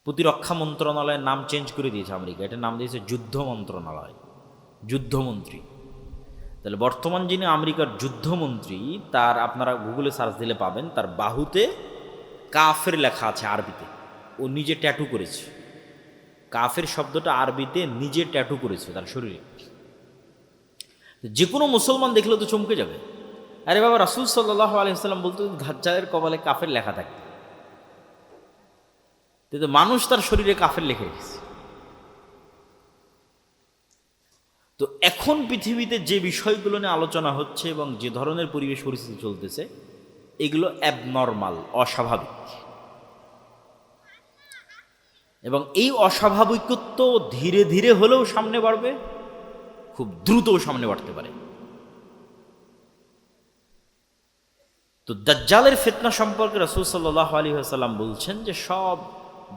প্রতিরক্ষা মন্ত্রণালয়ের নাম চেঞ্জ করে দিয়েছে আমেরিকা, এটার নাম দিয়েছে যুদ্ধ মন্ত্রণালয়, যুদ্ধমন্ত্রী। তাহলে বর্তমান যিনি আমেরিকার যুদ্ধমন্ত্রী, তার আপনারা গুগলে সার্চ দিলে পাবেন, তার বাহুতে কাফের লেখা আছে আরবিতে, ও নিজে ট্যাটু করেছে। কাফের শব্দটা আরবিতে নিজে ট্যাটু করেছে তার শরীরে। যে কোনো মুসলমান দেখলে তো চমকে যাবে, আরে বাবা, রাসূল সাল্লাল্লাহু আলাইহি ওয়াসাল্লাম বলতো দাজ্জালের কপালে কাফের লেখা থাকে, কিন্তু মানুষ তার শরীরে কাফের লিখে গেছে। তো এখন পৃথিবীতে যে বিষয়গুলো নিয়ে আলোচনা হচ্ছে এবং যে ধরনের পরিবেশ পরিস্থিতি চলতেছে, এগুলো অ্যাবনর্মাল, অস্বাভাবিক। এবং এই অস্বাভাবিকত্ব ধীরে ধীরে হলেও সামনে বাড়বে, খুব দ্রুতও সামনে বাড়তে পারে। তো দাজ্জালের ফিতনা সম্পর্কে রাসূল সাল্লাল্লাহু আলাইহি ওয়াসাল্লাম বলছেন যে সব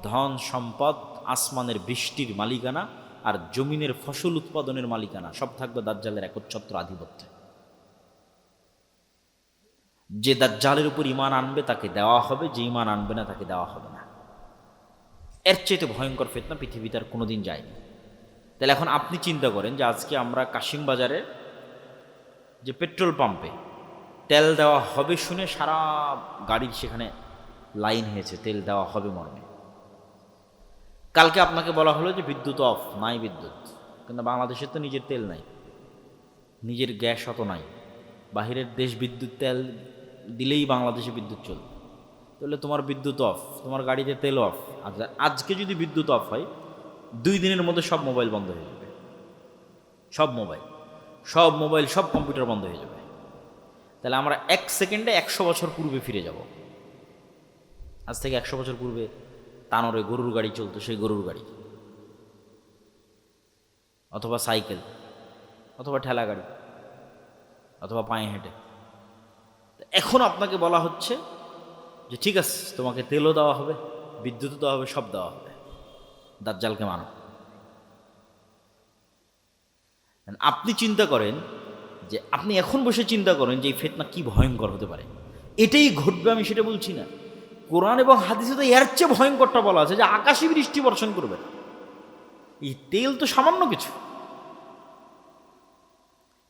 ধন সম্পদ, আসমানের বৃষ্টির মালিকানা আর জমিনের ফসল উৎপাদনের মালিকানা সব থাকবে দাজ্জালের একচ্ছত্র আধিপত্যে। যে দাজ্জালের উপর ঈমান আনবে তাকে দেওয়া হবে, যে ঈমান আনবে না তাকে দেওয়া হবে না। এর চাইতে ভয়ঙ্কর ফিতনা পৃথিবীতে আর কোনোদিন যায়নি। তাহলে এখন আপনি চিন্তা করেন যে আজকে আমরা কাশিম বাজারে যে পেট্রোল পাম্পে তেল দেওয়া হবে শুনে সারা গাড়ির সেখানে লাইন হয়েছে তেল দেওয়া হবে মর্মে। কালকে আপনাকে বলা হলো যে বিদ্যুৎ অফ, নাই বিদ্যুৎ, কিন্তু বাংলাদেশের তো নিজের তেল নাই, নিজের গ্যাস অত নাই। বাহিরের দেশ বিদ্যুৎ তেল দিলেই বাংলাদেশে বিদ্যুৎ চলবে। তাহলে তোমার বিদ্যুৎ অফ, তোমার গাড়িতে তেল অফ। আজকে যদি বিদ্যুৎ অফ হয়, 2 দিনের মধ্যে সব মোবাইল বন্ধ হয়ে যাবে, সব মোবাইল সব কম্পিউটার বন্ধ হয়ে যাবে। তাহলে আমরা 1 সেকেন্ডে 100 বছর পূর্বে ফিরে যাব। আজ থেকে 100 বছর পূর্বে তানোরে গরুর গাড়ি চলতো, সেই গরুর গাড়ি অথবা সাইকেল অথবা ঠেলা গাড়ি অথবা পায়ে হেঁটে। এখন আপনাকে বলা হচ্ছে যে ঠিক আছে, তোমাকে তেলও দেওয়া হবে, বিদ্যুৎও দেওয়া হবে, সব দেওয়া হবে, দাজ্জালকে মানো। আপনি চিন্তা করেন যে আপনি এখন বসে চিন্তা করেন যে এই ফিতনা কি ভয়ঙ্কর হতে পারে। এটাই ঘটবে আমি সেটা বলছি না, কোরআন এবং হাদিসে তো এর চেয়ে ভয়ঙ্করটা বলা আছে যে আকাশে বৃষ্টি বর্ষণ করবে। এই তেল তো সামান্য কিছু।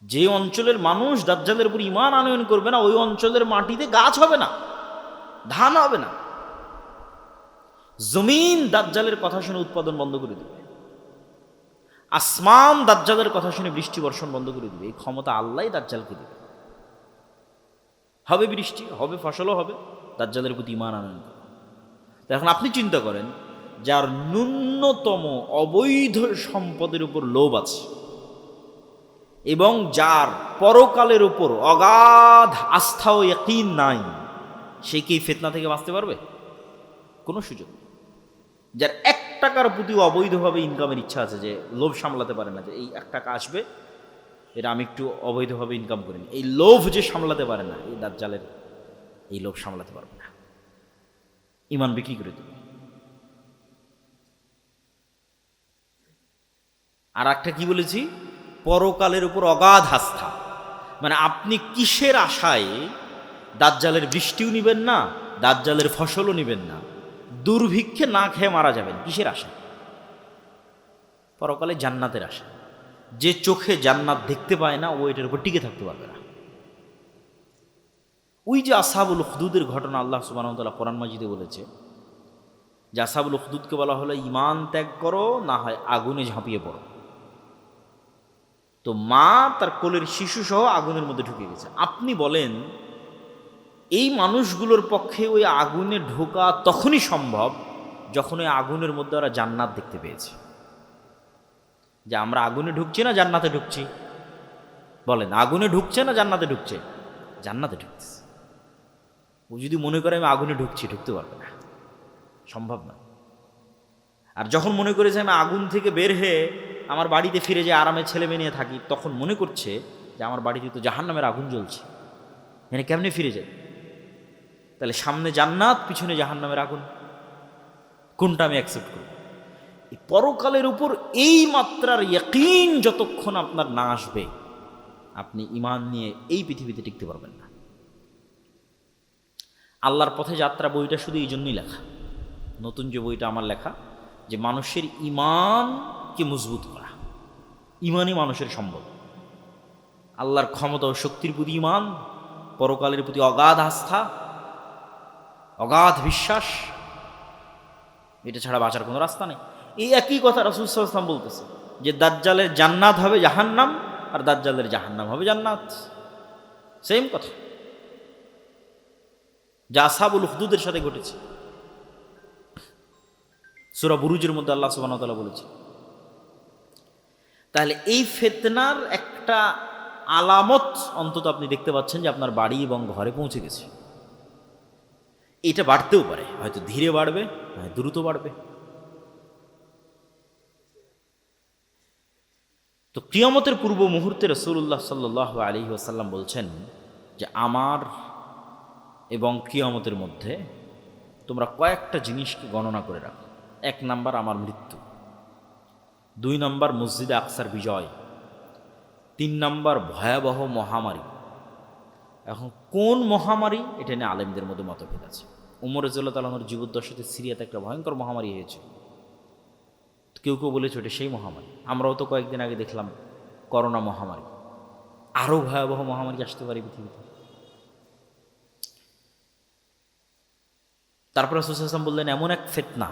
যে অঞ্চলের মানুষ দাজ্জালের উপর ঈমান আনয়ন করবে না, ওই অঞ্চলের মাটিতে গাছ হবে না, ধান হবে না। জমিন দাজ্জালের কথা শুনে উৎপাদন বন্ধ করে দেবে, আসমান দাজ্জালের কথা শুনে বৃষ্টি বর্ষণ বন্ধ করে দেবে। এই ক্ষমতা আল্লাহই দাজ্জালকে দেবে। হবে বৃষ্টি, হবে ফসলও হবে, দাজ্জালের প্রতি ঈমান আনয়ন করে। তো এখন আপনি চিন্তা করেন, যার ন্যূনতম অবৈধ সম্পদের উপর লোভ আছে এবং যার পরকালের উপর অগাধ আস্থা ও ইয়াকিন নাই, সে কি ফিতনা থেকে বাঁচতে পারবে? কোনো সুযোগ নেই। যার 1 টাকার প্রতি অবৈধভাবে ইনকামের ইচ্ছা আছে, যে লোভ সামলাতে পারে না, যে এই 1 টাকা আসবে, এটা আমি একটু অবৈধভাবে ইনকাম করিনি, এই লোভ যে সামলাতে পারে না, এই দাজ্জালের এই লোভ সামলাতে পারবে না, ঈমান বিক্রি করে দেবে। আর একটা কি বলেছি, পরকালের উপর অগাধ আস্থা। মানে আপনি কিসের আশায় দাজ্জালের বৃষ্টিও নিবেন না, দাজ্জালের ফসলও নিবেন না, দুর্ভিক্ষে না খেয়ে মারা যাবেন, কিসের আশা? পরকালে জান্নাতের আশা। যে চোখে জান্নাত দেখতে পায় না, ও এটার উপর টিকে থাকতে পারবে না। ওই যে আসহাবুল উখদুদের ঘটনা আল্লাহ সুবহানাহু ওয়া তাআলা কোরআন মাজিদে বলেছে যে আসহাবুল উখদুদকে বলা হলো ঈমান ত্যাগ করো, না হয় আগুনে ঝাঁপিয়ে পড়ো। তো মা তার কোলের শিশু সহ আগুনের মধ্যে ঢুকে গেছে। আপনি বলেন, এই মানুষগুলোর পক্ষে ওই আগুনে ঢোকা তখনই সম্ভব যখন ওই আগুনের মধ্যে ওরা জান্নাত দেখতে পেয়েছে। যে আমরা আগুনে ঢুকছি না জান্নাতে ঢুকছি? বলেন, আগুনে ঢুকছে না জান্নাতে ঢুকছে? জান্নাতে ঢুকছে। ও যদি মনে করে আমি আগুনে ঢুকছি, ঢুকতে পারবে না, সম্ভব না। আর যখন মনে করেছে আমি আগুন থেকে বের হয়ে আমার বাড়িতে ফিরে যে আরামে ছেলে মেয়ে নিয়ে থাকি, তখন মনে করছে যে আমার বাড়িতে তো জাহান্নামের আগুন জ্বলছে, এখানে কেমনে ফিরে যায়? তাহলে সামনে জান্নাত, পিছনে জাহান্নামের আগুন, কোনটা আমি অ্যাকসেপ্ট করব? এই পরকালের উপর এই মাত্রার ইয়াকিন যতক্ষণ আপনার না আসবে, আপনি ঈমান নিয়ে এই পৃথিবীতে টিকতে পারবেন না। আল্লাহর পথে যাত্রা বইটা শুধু এই জন্যই লেখা নতুন যে বইটা আমার লেখা, যে মানুষের ঈমানকে মজবুত করা। ঈমানই মানুষের সম্বল। আল্লাহর ক্ষমতা ও শক্তির প্রতি ঈমান, পরকালের প্রতি অগাধ আস্থা, অগাধ বিশ্বাস, এটা ছাড়া বাঁচার কোনো রাস্তা নেই। এই একই কথা রাসূল সাল্লাল্লাহু আলাইহি ওয়াসাল্লাম বলতেছে যে দাজ্জালের জান্নাত হবে জাহান্নাম, আর দাজ্জালের জাহান্নাম হবে জান্নাত। সেম কথা, যা আসহাবুল উখদুদের সাথে ঘটেছে। সূরা বুরুজের মধ্যে আল্লাহ সুবহানাহু ওয়া তাআলা বলেছে। তাহলে এই ফিতনার একটা আলামত অন্তত আপনি দেখতে পাচ্ছেন যে আপনার বাড়ি এবং ঘরে পৌঁছে গেছে। এটা বাড়তেও পারে, হয়তো ধীরে বাড়বে, হয়তো দ্রুত বাড়বে। তো কিয়ামতের পূর্ব মুহূর্তে রাসূলুল্লাহ সাল্লাল্লাহু আলাইহি ওয়াসাল্লাম বলছেন যে আমার এবং কিয়ামতের মধ্যে তোমরা কয়েকটা জিনিসকে গণনা করে রাখো। 1 নাম্বার আমার মৃত্যু, 2 নাম্বার মসজিদে আকসার বিজয়, 3 নাম্বার ভয়াবহ মহামারী। এখন কোন মহামারী, এটা নিয়ে আলেমদের মধ্যে মতভেদ আছে। উমর রাদিয়াল্লাহু তাআলা আনহুর জীবদ্দশাতে সিরিয়াতে একটা ভয়ঙ্কর মহামারী হয়েছে। কেউ কেউ বলেছে ওটা সেই মহামারী। আমরাও তো কয়েকদিন আগে দেখলাম করোনা মহামারী। আরও ভয়াবহ মহামারী আসতে পারে পৃথিবীতে। তারপর রাসূল সাল্লাল্লাহু আলাইহি ওয়াসাল্লাম বললেন এমন এক ফিতনা,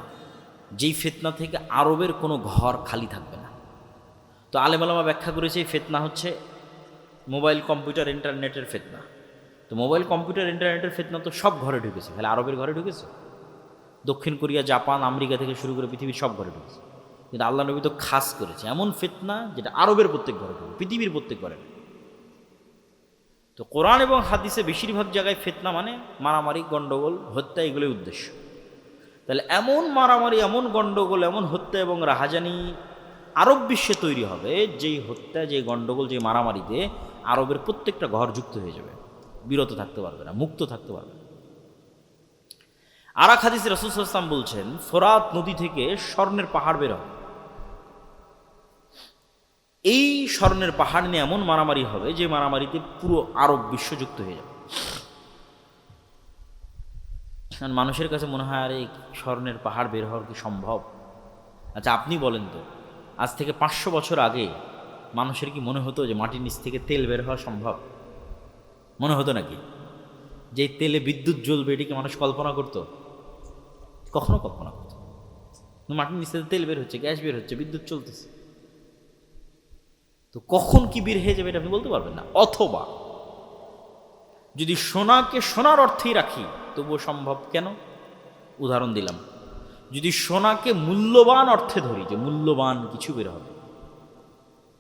যেই ফিতনা থেকে আরবের কোনো ঘর খালি থাকবে না। তো আলেম ওলামা ব্যাখ্যা করেছে এই ফিতনা হচ্ছে মোবাইল কম্পিউটার ইন্টারনেটের ফিতনা। তো মোবাইল কম্পিউটার ইন্টারনেটের ফিতনা তো সব ঘরে ঢুকেছে, খালি আরবের ঘরে ঢুকেছে? দক্ষিণ কোরিয়া, জাপান, আমেরিকা থেকে শুরু করে পৃথিবীর সব ঘরে ঢুকেছে। কিন্তু আল্লাহ নবী তো খাস করেছে এমন ফিতনা যেটা আরবের প্রত্যেক ঘরে ঢুকে, পৃথিবীর প্রত্যেক ঘরে। তো কোরআন এবং হাদিসে বেশিরভাগ জায়গায় ফিতনা মানে মারামারি, গণ্ডগোল, হত্যা, এগুলোই উদ্দেশ্য। তাহলে এমন মারামারি, এমন গণ্ডগোল, এমন হত্যা এবং রাহাজানি আরব বিশ্বে তৈরি হবে, যেই হত্যা, যেই গণ্ডগোল, যেই মারামারিতে আরবের প্রত্যেকটা ঘর যুক্ত হয়ে যাবে, বিরত থাকতে পারবে না, মুক্ত থাকতে পারবে না। আর এক হাদিসে রাসূল সাল্লাল্লাহু আলাইহি ওয়াসাল্লাম বলছেন ফোরাত নদী থেকে স্বর্ণের পাহাড় বের হবে। এই স্বর্ণের পাহাড় নিয়ে এমন মারামারি হবে যে মারামারিতে পুরো আরব বিশ্ব যুক্ত হয়ে যাবে। মানুষের কাছে মনে হয় আরে স্বর্ণের পাহাড় বের হওয়ার কি সম্ভব? আচ্ছা আপনি বলেন তো, আজ থেকে 500 বছর আগে মানুষের কি মনে হতো যে মাটির নিচ থেকে তেল বের হওয়া সম্ভব? মনে হতো নাকি? যে তেলে বিদ্যুৎ জ্বলবে এটিকে মানুষ কল্পনা করতো? কখনো কল্পনা করতো? মাটির নিচ থেকে তেল বের হচ্ছে, গ্যাস বের হচ্ছে, বিদ্যুৎ চলতেছে। তো কখন কি বের হয়ে যাবে এটা আপনি বলতে পারবেন না। অথবা যদি সোনাকে সোনার অর্থেই রাখি তবুও সম্ভব। কেন? উদাহরণ দিলাম, যদি সোনাকে মূল্যবান অর্থে ধরি, যে মূল্যবান কিছু বের হবে,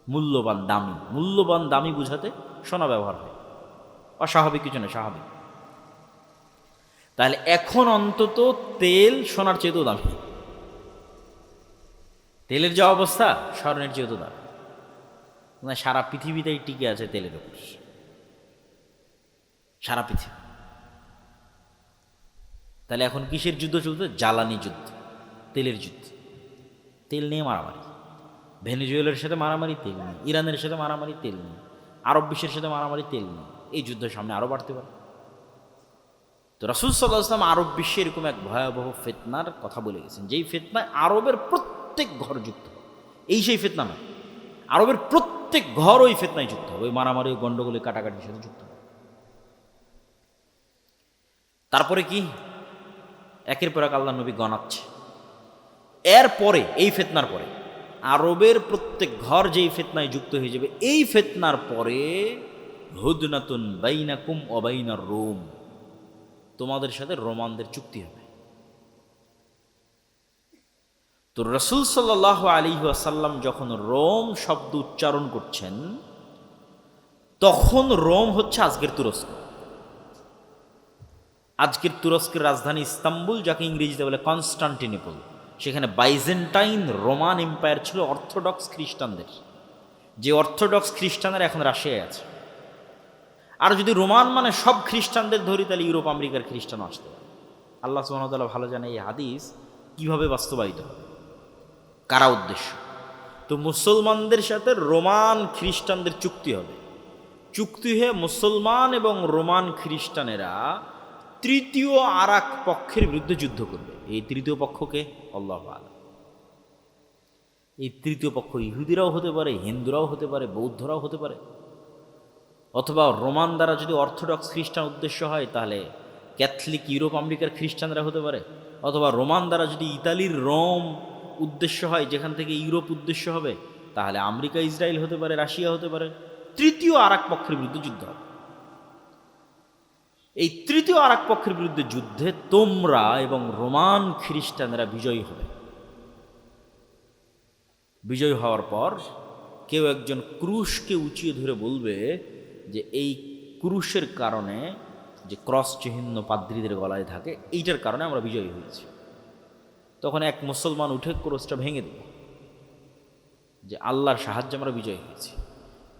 মূল্যবান দামি, মূল্যবান দামি বুঝাতে সোনা ব্যবহার হয়, অস্বাভাবিক কিছু না, স্বাভাবিক। তাহলে এখন অন্তত তেল সোনার চেয়েও দামি। তেলের যা অবস্থা স্বর্ণের চেয়েও দামি। সারা পৃথিবীতেই টিকে আছে তেলের উপর, সারা পৃথিবী। তাহলে এখন কিসের যুদ্ধ চলছে? জ্বালানি যুদ্ধ, তেলের যুদ্ধ। তেল নিয়ে মারামারি, ভেনেজুয়েলার সাথে মারামারি তেল নিয়ে, ইরানের সাথে মারামারি তেল নিয়ে, আরব বিশ্বের সাথে মারামারি তেল নিয়ে। এই যুদ্ধের সামনে আরও বাড়তে পারে। তো রাসূল সাল্লাল্লাহু আলাইহি ওয়াসাল্লাম আরব বিশ্বে এরকম এক ভয়াবহ ফিতনার কথা বলে গেছেন, যেই ফিতনায় আরবের প্রত্যেক ঘর যুক্ত হবে। এই সেই ফিতনা নয়, আরবের প্রত্যেক ঘর ওই ফিতনায় যুক্ত হবে, ওই মারামারি, গণ্ডগোলে, কাটাকাটির সাথে যুক্ত হবে। তারপরে কি? একের পর এক আল্লাহ নবী গণাচ্ছে। এরপরে এই ফিতনার পরে আরবের প্রত্যেক ঘর যেই ফিতনায় যুক্ত হয়ে যাবে, এই ফিতনার পরে হুদনাতুন বাইনাকুম ওয়া বাইনার রোম, তোমাদের সাথে রোমানদের চুক্তি হবে। তো রাসূল সাল্লাল্লাহু আলাইহি ওয়াসাল্লাম যখন রোম শব্দ উচ্চারণ করছেন, তখন রোম হচ্ছে আজকের তুরস্ক। আজকের তুরস্কের রাজধানী ইস্তাম্বুল, যাকে ইংরেজিতে বলে কনস্টান্টিনোপল। সেখানে বাইজেন্টাইন রোমান এম্পায়ার ছিল অর্থোডক্স খ্রিস্টানদের, যে অর্থোডক্স খ্রিস্টানরা এখন রাশিয়ায় আছে। আর যদি রোমান মানে সব খ্রিস্টানদের ধরি, তাহলে ইউরোপ আমেরিকার খ্রিস্টান আসতে পারে। আল্লাহ সুবহানাহু ওয়া তাআলা ভালো জানে এই হাদিস কিভাবে বাস্তবায়িত হবে, কারা উদ্দেশ্য। তো মুসলমানদের সাথে রোমান খ্রিস্টানদের চুক্তি হবে। চুক্তি হয়ে মুসলমান এবং রোমান খ্রিস্টানেরা তৃতীয় আর এক পক্ষের বিরুদ্ধে যুদ্ধ করবে। এই তৃতীয় পক্ষকে আল্লাহু আ'লাম। এই তৃতীয় পক্ষ ইহুদিরাও হতে পারে, হিন্দুরাও হতে পারে, বৌদ্ধরাও হতে পারে, অথবা রোমান দ্বারা যদি অর্থোডক্স খ্রিস্টান উদ্দেশ্য হয় তাহলে ক্যাথলিক ইউরোপ আমেরিকার খ্রিস্টানরা হতে পারে, অথবা রোমান দ্বারা যদি ইতালির রোম উদ্দেশ্য হয়, যেখান থেকে ইউরোপ উদ্দেশ্য হবে, তাহলে আমেরিকা ইসরায়েল হতে পারে, রাশিয়া হতে পারে। তৃতীয় আর এক পক্ষের বিরুদ্ধে যুদ্ধ হবে। এই তৃতীয় আর এক পক্ষের বিরুদ্ধে যুদ্ধে তোমরা এবং রোমান খ্রিস্টানেরা বিজয়ী হবে। বিজয়ী হওয়ার পর কেউ একজন ক্রুশকে উঁচিয়ে ধরে বলবে যে এই ক্রুশের কারণে, যে ক্রস চিহ্ন পাদ্রীদের গলায় থাকে, এইটার কারণে আমরা বিজয়ী হয়েছি। তখন এক মুসলমান উঠে ক্রোশটা ভেঙে দেবে যে আল্লাহর সাহায্যে আমরা বিজয়ী হয়েছি।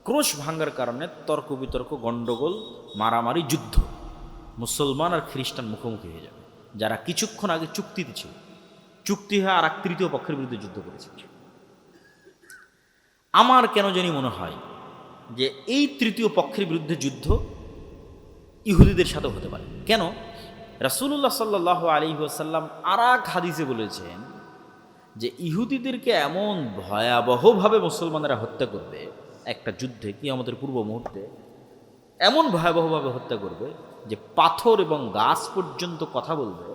ক্রোশ ভাঙার কারণে তর্ক বিতর্ক, গণ্ডগোল, মারামারি, যুদ্ধ, মুসলমান আর খ্রিস্টান মুখোমুখি হয়ে যাবে, যারা কিছুক্ষণ আগে চুক্তিতে ছিল। চুক্তি হয়ে আর এক তৃতীয় পক্ষের বিরুদ্ধে যুদ্ধ করেছে। আমার কেন জানি মনে হয় যে এই তৃতীয় পক্ষের বিরুদ্ধে যুদ্ধ ইহুদিদের সাথে হতে পারে। কেন? রাসূলুল্লাহ সাল্লাল্লাহু আলাইহি ওয়াসাল্লাম আর এক হাদিসে বলেছেন যে ইহুদিদেরকে এমন ভয়াবহভাবে মুসলমানেরা হত্যা করবে একটা যুদ্ধে, কিয়ামতের পূর্ব মুহূর্তে এমন ভয়াবহভাবে হত্যা করবে যে পাথর এবং গাছ পর্যন্ত কথা বলবে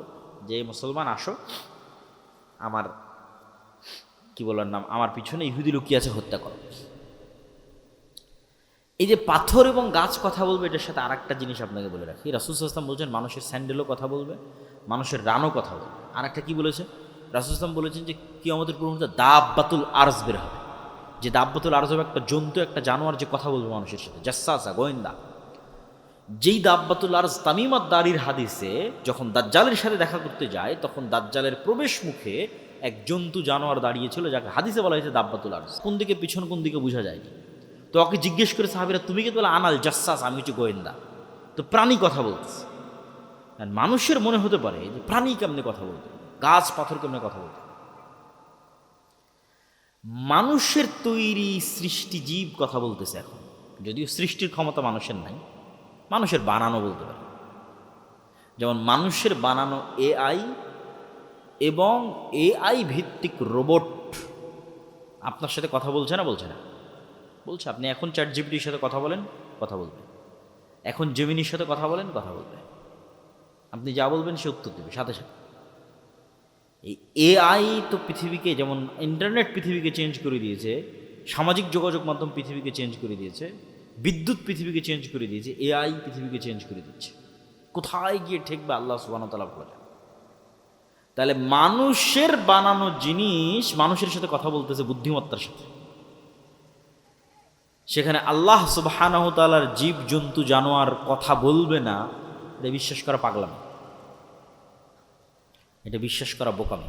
যে মুসলমান আসো, আমার কি বলার নাম, আমার পিছনে ইহুদি লুকিয়ে আছে, হত্যা করো। এই যে পাথর এবং গাছ কথা বলবে, এটার সাথে আর একটা জিনিস আপনাকে বলে রাখি। রাসূল সাল্লাল্লাহু আলাইহি ওয়াসাল্লাম বলছেন মানুষের স্যান্ডেলও কথা বলবে, মানুষের রানও কথা বলবে। আর একটা কি বলেছে রাসূল সাল্লাল্লাহু আলাইহি ওয়াসাল্লাম বলেছেন যে কিয়ামতের পূর্ব মুহূর্তে দাব্বাতুল আরজ বের হবে। যে দাব্বাতুল আরজ হবে একটা জন্তু, একটা জানোয়ার যে কথা বলবে মানুষের সাথে, জাসসাসা, গোয়েন্দা। যেই দাব্বাতুল আরজ তামিমাত দারির হাদিসে যখন দাজ্জালের সাথে দেখা করতে যায়, তখন দাজ্জালের প্রবেশ মুখে এক জন্তু জানোয়ার দাঁড়িয়েছিল, যাকে হাদিসে বলা হয়েছে দাব্বাতুল আরজ। কোন দিকে পিছন, কোন দিকে বোঝা যায়নি। তো ওকে জিজ্ঞেস করে সাহাবীরা, তুমি কি বলে আনাল জাসসাস, আমি হচ্ছে গোয়েন্দা। তো প্রাণী কথা বলতেছে। মানুষের মনে হতে পারে যে প্রাণী কেমনে কথা বলতে, গাছ পাথর কেমনে কথা বলতে। মানুষের তৈরি সৃষ্টি জীব কথা বলতেছে এখন, যদিও সৃষ্টির ক্ষমতা মানুষের নাই, মানুষের বানানো বলতে পারে। যেমন মানুষের বানানো এআই এবং এআই ভিত্তিক রোবট আপনার সাথে কথা বলছে না? বলছে না, বলছে। আপনি এখন চ্যাট জিপিটির সাথে কথা বলেন, কথা বলবে। এখন জেমিনির সাথে কথা বলেন, কথা বলবে। আপনি যা বলবেন সে উত্তর দেবে সাথে সাথে। এই এআই তো পৃথিবীকে, যেমন ইন্টারনেট পৃথিবীকে চেঞ্জ করে দিয়েছে, সামাজিক যোগাযোগ মাধ্যম পৃথিবীকে চেঞ্জ করে দিয়েছে, বিদ্যুৎ পৃথিবীকে চেঞ্জ করে দিয়েছে, এআই পৃথিবীকে চেঞ্জ করে দিচ্ছে। কোথায় গিয়ে ঠেকবে আল্লাহ সুবহানাহু ওয়া তাআলা বলেন। তাহলে মানুষের বানানো জিনিস মানুষের সাথে কথা বলতেছে, বুদ্ধিমত্তার সাথে। সেখানে আল্লাহ সুবহানাহু ওয়া তাআলার জীব জন্তু জানোয়ার কথা বলবে না, এটা বিশ্বাস করা পাগলামি, এটা বিশ্বাস করা বোকামি।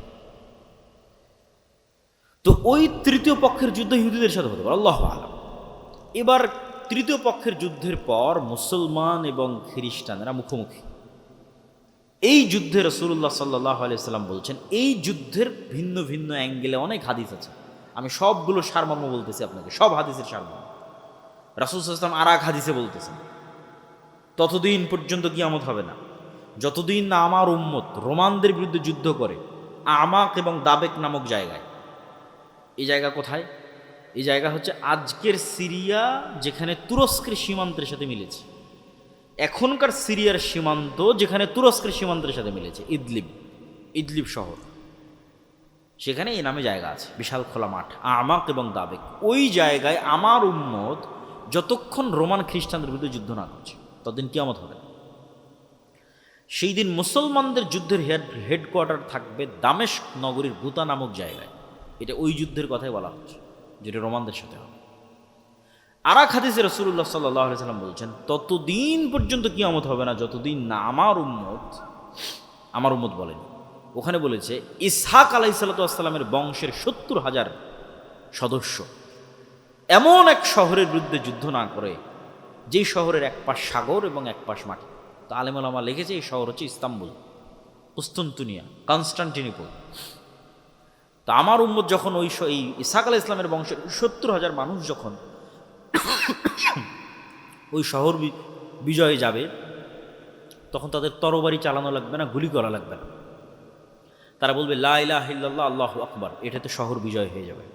তো ওই তৃতীয় পক্ষের যুদ্ধ ইহুদিদের সাথে হতে পারে, আল্লাহু আ'লাম। এবার তৃতীয় পক্ষের যুদ্ধের পর মুসলমান এবং খ্রিস্টানেরা মুখোমুখি। এই যুদ্ধে রাসূলুল্লাহ সাল্লাল্লাহু আলাইহি ওয়াসাল্লাম বলছেন, এই যুদ্ধের ভিন্ন ভিন্ন অ্যাঙ্গেলে অনেক হাদিস আছে। আমি সবগুলো সারমর্ম বলতেছি আপনাকে, সব হাদিসের সারমর্ম। রাসূল সাল্লাল্লাহু আলাইহি ওয়াসাল্লাম আর এক হাদিসে বলতেছেন, ততদিন পর্যন্ত কিয়ামত হবে না যতদিন না আমার উম্মত রোমানদের বিরুদ্ধে যুদ্ধ করে আমাক এবং দাবেক নামক জায়গায়। এই জায়গা কোথায়? এই জায়গা হচ্ছে আজকের সিরিয়া, যেখানে তুরস্কের সীমান্তের সাথে মিলেছে। এখনকার সিরিয়ার সীমান্ত যেখানে তুরস্কের সীমান্তের সাথে মিলেছে, ইদলিব শহর, সেখানে এই নামে জায়গা আছে, বিশাল খোলা মাঠ, আমাক এবং দাবেক। ওই জায়গায় আমার উম্মত যতক্ষণ রোমান খ্রিস্টানদের বিরুদ্ধে যুদ্ধ না করছে ততদিন কিয়ামত হবে। সেই দিন মুসলমানদের যুদ্ধের হেডকোয়ার্টার থাকবে দামেস্ক নগরীর গুতা নামক জায়গায়। এটা ওই যুদ্ধের কথাই বলা হচ্ছে, যেটা রোমানদের সাথে হবে। আর এক হাদিসে রাসূলুল্লাহ সাল্লাল্লাহু আলাইহি ওয়াসাল্লাম বলছেন, ততদিন পর্যন্ত কিয়ামত হবে না যতদিন না আমার উম্মত বলেন, ওখানে বলেছে ইসহাক আলাইহিস সালাতু ওয়াস সালামের বংশের ৭০,০০০ সদস্য এমন এক শহরের বিরুদ্ধে যুদ্ধ না করে, যেই শহরের এক পাশ সাগর এবং এক পাশ মাটি। তো আলেম ওলামা লিখেছে এই শহর হচ্ছে ইস্তাম্বুল, কুস্তুনতুনিয়া, কনস্টান্টিনোপল। তো আমার উম্মত যখন এই ইসহাক আলাইহিস সালামের বংশের ৭০,০০০ মানুষ যখন ওই শহর বিজয়ে যাবে, তখন তাদের তরবারি চালানো লাগবে না, গুলি করা লাগবে না। তারা বলবে লা ইলাহা ইল্লাল্লাহ আল্লাহু আকবার, এটাতে শহর বিজয় হয়ে যাবে।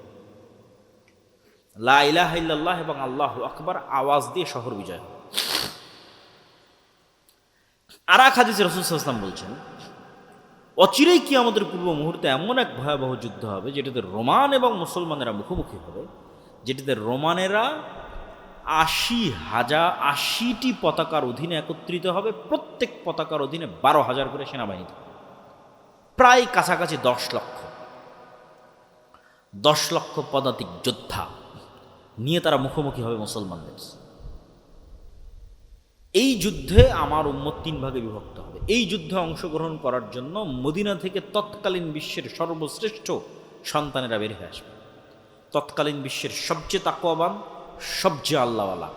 লা ইলাহা ইল্লাল্লাহ এবং আল্লাহু আকবার আওয়াজ দিয়ে শহর বিজয় হবে। আর এক হাদিসে রাসূল সাল্লাল্লাহু আলাইহি ওয়াসাল্লাম বলছেন, অচিরেই কিয়ামতের পূর্ব মুহূর্তে এমন এক ভয়াবহ যুদ্ধ হবে যেটাতে রোমান এবং মুসলমানেরা মুখোমুখি হবে, যেটাতে রোমানেরা 80টি পতাকার অধীনে একত্রিত হবে। প্রত্যেক পতাকার অধীনে 12,000 করে সেনাবাহিনী থাকবে, প্রায় কাছাকাছি 10 লক্ষ পদাতিক যোদ্ধা নিয়ে তারা মুখোমুখি হবে মুসলমানদের। এই যুদ্ধে আমার উম্মত 3 ভাগে বিভক্ত হবে। এই যুদ্ধে অংশগ্রহণ করার জন্য মদিনা থেকে তৎকালীন বিশ্বের সর্বশ্রেষ্ঠ সন্তানেরা বের হয়ে আসবে। তৎকালীন বিশ্বের সবচেয়ে তাকওয়াবান, সবচেয়ে আল্লাহওয়ালা,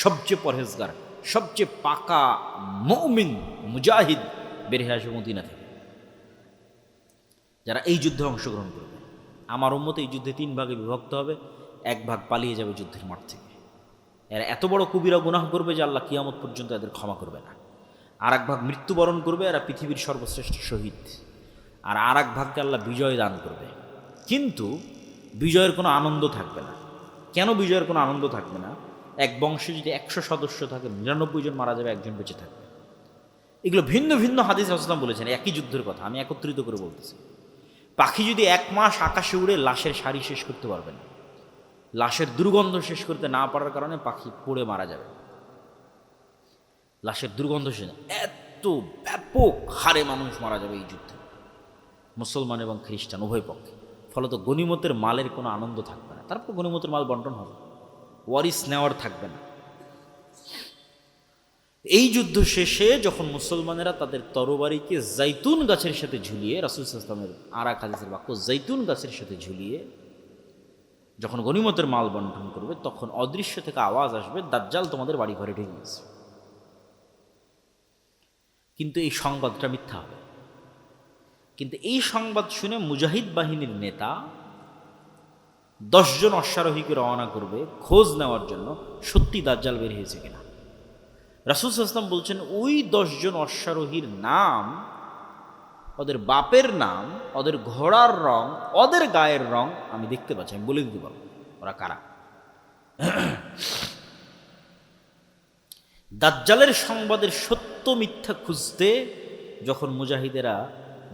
সবচেয়ে পরহেজগার, সবচেয়ে পাকা মুমিন মুজাহিদ বের হয়ে আসবে মদিনা থেকে, যারা এই যুদ্ধে অংশগ্রহণ করবে। আমার উম্মত এই যুদ্ধে 3 ভাগে বিভক্ত হবে। 1 ভাগ পালিয়ে যাবে যুদ্ধের মাঠ থেকে, এরা এত বড় কবিরা গুনাহ করবে যে আল্লাহ কিয়ামত পর্যন্ত এদের ক্ষমা করবে না। আর 1 ভাগ মৃত্যুবরণ করবে, এরা পৃথিবীর সর্বশ্রেষ্ঠ শহীদ। আর 1 ভাগকে আল্লাহ বিজয় দান করবে, কিন্তু বিজয়ের কোনো আনন্দ থাকবে না। কেন বিজয়ের কোনো আনন্দ থাকবে না? এক বংশে যদি 100 সদস্য থাকে, 99 জন মারা যাবে, 1 জন বেঁচে থাকবে। এগুলো ভিন্ন ভিন্ন হাদিস রাসূলুল্লাহ বলেছেন, একই যুদ্ধের কথা আমি একত্রিত করে বলতেছি। পাখি যদি 1 মাস আকাশে উড়ে লাশের সারি শেষ করতে পারবে না, লাশের দুর্গন্ধ শেষ করতে না পারার কারণে পাখি পড়ে মারা যাবে। লাশের দুর্গন্ধ শেষ, এত ব্যাপক হারে মানুষ মারা যাবে এই যুদ্ধে, মুসলমান এবং খ্রিস্টান উভয় পক্ষে। ফলত গনিমতের মালের কোনো আনন্দ থাকবে না। তারপর গনিমতের মাল বন্টন হবে, ওয়ারিস নেওয়ার থাকবে না। এই যুদ্ধ শেষে যখন মুসলমানেরা তাদের তরবারিকে জাইতুন গাছের সাথে ঝুলিয়ে, রাসূল সাল্লাল্লাহু আলাইহি ওয়াসাল্লামের আর এক হাদিসের বাক্য, জাইতুন গাছের সাথে ঝুলিয়ে যখন গনিমতের মাল বন্টন করবে, তখন অদৃশ্য থেকে আওয়াজ আসবে, দাজ্জাল তোমাদের বাড়ি ঘরে ঢুকে গেছে। কিন্তু এই সংবাদটা মিথ্যা হবে। কিন্তু এই সংবাদ শুনে মুজাহিদ বাহিনীর নেতা 10 জন অশ্বারোহীকে রওনা করবে খোঁজ নেওয়ার জন্য সত্যি দাজ্জাল বের হয়েছে কিনা। রাসূল সাল্লাল্লাহু আলাইহি ওয়াসাল্লাম বলছেন, ওই 10 জন অশ্বারোহীর নাম, ওদের বাপের নাম, ওদের ঘোড়ার রং, ওদের গায়ের রং আমি দেখতে পাচ্ছি, আমি বলে দিতে পারবো ওরা কারা। দাজ্জালের সংবাদের সত্য মিথ্যা খুঁজতে যখন মুজাহিদেরা